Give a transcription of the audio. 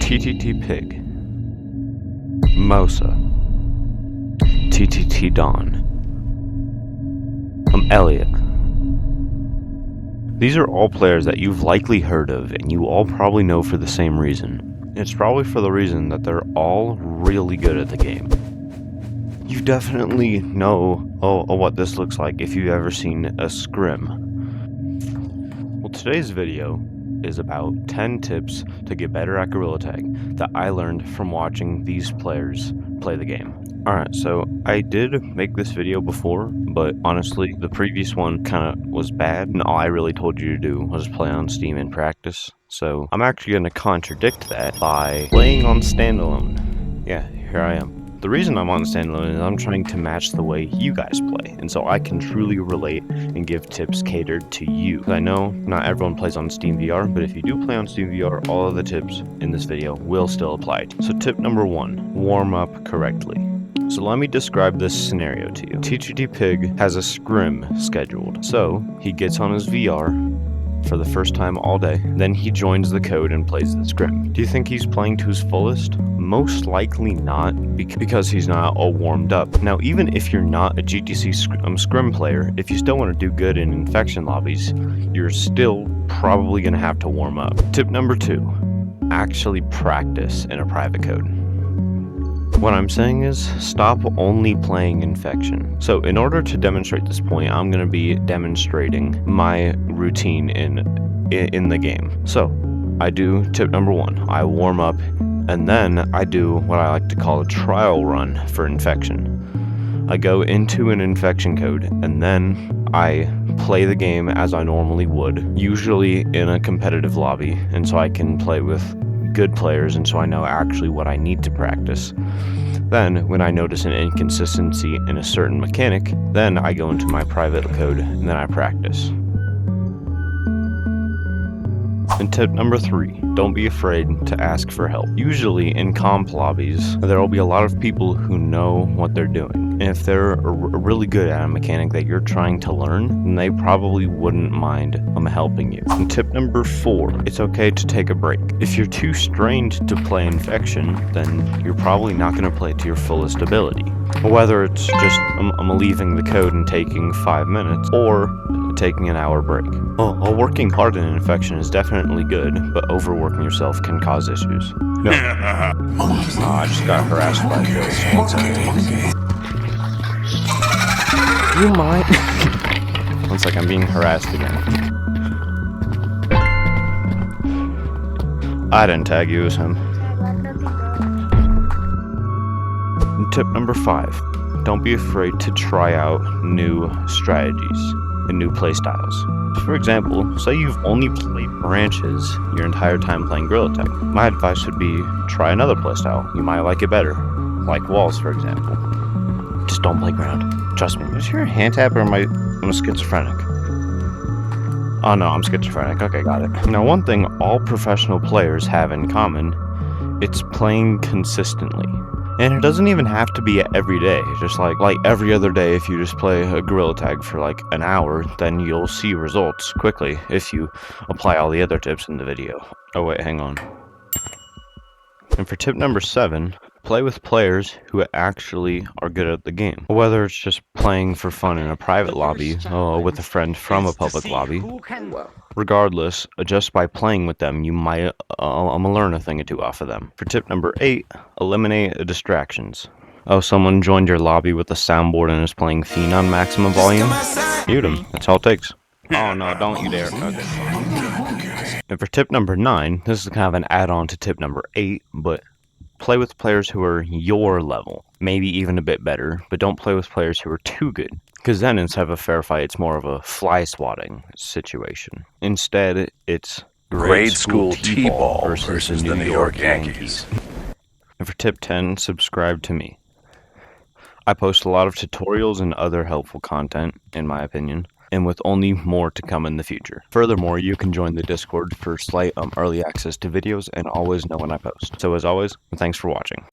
TTT Pig, Mosa, TTT Dawn, Elliot. These are all players that you've likely heard of, and you all probably know for the same reason. It's probably for the reason that they're all really good at the game. You definitely know what this looks like if you've ever seen a scrim. Well, today's video is about 10 tips to get better at Gorilla Tag that I learned from watching these players play the game. Alright, so I did make this video before, but honestly, the previous one kind of was bad, and all I really told you to do was play on Steam and practice. So I'm actually going to contradict that by playing on standalone. Yeah, here I am. The reason I'm on standalone is I'm trying to match the way you guys play, and so I can truly relate and give tips catered to you. I know not everyone plays on Steam VR, but if you do play on Steam VR, all of the tips in this video will still apply. So tip number 1, warm up correctly. So let me describe this scenario to you. TTT Pig has a scrim scheduled. So he gets on his VR for the first time all day, then he joins the code and plays the scrim. Do you think he's playing to his fullest? Most likely not, because he's not all warmed up. Now, even if you're not a GTC scrim player, if you still want to do good in infection lobbies, you're still probably going to have to warm up. Tip number 2, actually practice in a private code. What I'm saying is, stop only playing infection. So in order to demonstrate this point, I'm going to be demonstrating my routine in the game. So I do tip number 1, I warm up, and then I do what I like to call a trial run for infection. I go into an infection code, and then I play the game as I normally would, usually in a competitive lobby, and so I can play with good players, and so I know actually what I need to practice. Then, when I notice an inconsistency in a certain mechanic, then I go into my private code, and then I practice. And tip number 3, don't be afraid to ask for help. Usually in comp lobbies, there will be a lot of people who know what they're doing. And if they're really good at a mechanic that you're trying to learn, then they probably wouldn't mind helping you. And tip number 4, it's okay to take a break. If you're too strained to play infection, then you're probably not going to play to your fullest ability. Whether it's just I'm leaving the code and taking 5 minutes, or taking an hour break. Working hard in infection is definitely good, but overworking yourself can cause issues. No. I just got harassed by ghosts. 1 second. You might. 1 second, I'm being harassed again. I didn't tag you, it was him. And tip number 5, don't be afraid to try out new strategies and new playstyles. For example, say you've only played branches your entire time playing Gorilla Tag. My advice would be try another playstyle. You might like it better, like walls, for example. Just don't play ground. Trust me. Is your a hand tap or am I a schizophrenic? Oh no, I'm schizophrenic. Okay, got it. Now, one thing all professional players have in common, it's playing consistently. And it doesn't even have to be every day. Just like every other day, if you just play a Gorilla Tag for like an hour, then you'll see results quickly if you apply all the other tips in the video. Oh wait, hang on. And for tip number 7, play with players who actually are good at the game. Whether it's just playing for fun in a private lobby, or with a friend from a public lobby. Regardless, just by playing with them, you might learn a thing or two off of them. For tip number 8, eliminate distractions. Oh, someone joined your lobby with a soundboard and is playing Fiend on maximum volume? Mute them. That's all it takes. Oh no, don't you dare. Okay. And for tip number 9, this is kind of an add-on to tip number 8, but play with players who are your level. Maybe even a bit better, but don't play with players who are too good. Because then instead of a fair fight, it's more of a fly swatting situation. Instead, it's grade school T-ball versus the New York Yankees. And for tip 10, subscribe to me. I post a lot of tutorials and other helpful content, in my opinion, and with only more to come in the future. Furthermore, you can join the Discord for slight early access to videos and always know when I post. So as always, thanks for watching.